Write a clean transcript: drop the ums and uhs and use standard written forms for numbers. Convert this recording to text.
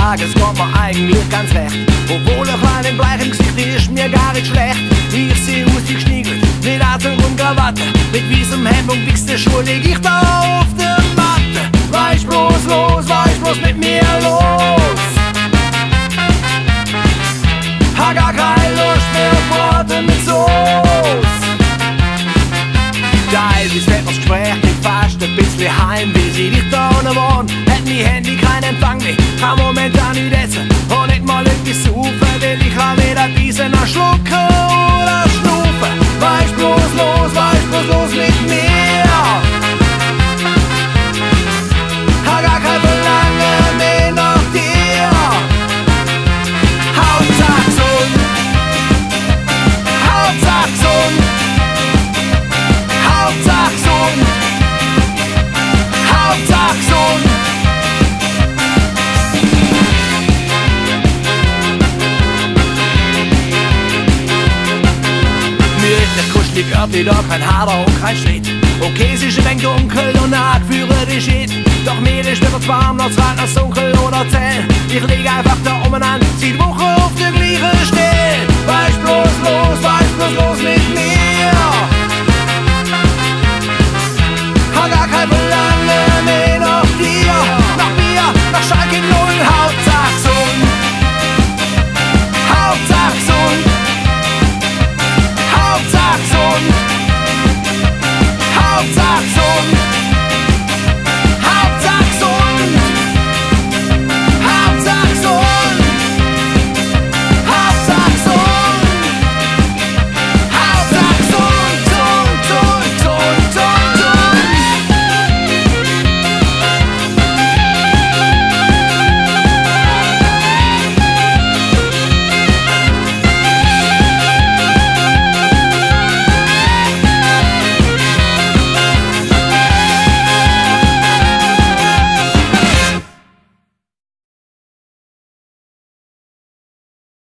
sagen, es geht mir eigentlich ganz recht. Obwohl ein kleiner Bleich im Gesicht ist mir gar nicht schlecht. Ich seh aus wie geschniegelt, mit Anzug und Krawatte, mit weißem Hemd und wichste Schuhe leg ich da auf der Matte. Weißt bloß los, weißt bloß mit mir los. Hab gar keine Lust mehr auf Worte mit Soße. Geil, wie fällt mir's Gespräch nicht fast ein bisschen heim, wie sie dich da ohne wohnen. Hätt mein Handy keinen Empfang mehr, kann momentan nicht essen und nicht mal etwas saufen, weil ich kann weder diesen noch schlucken oder schnufen. Weißt bloß los mit mir. Hab gar kein Verlangen mehr nach dir. Hauptsache gesund, Hauptsache gesund, Hauptsache gesund, Hauptsache gesund. Mir ist der kuschelig Örtli da kein Hader und kein Schritt. Okay, es ist ein wenig dunkel und arg führe die Shit. Doch mir ist wieder zu warm, noch zu kalt, noch dunkel oder zäh. Ich lieg einfach da oben an, seit Wochen auf der gleichen Stelle. Weißt bloß los mit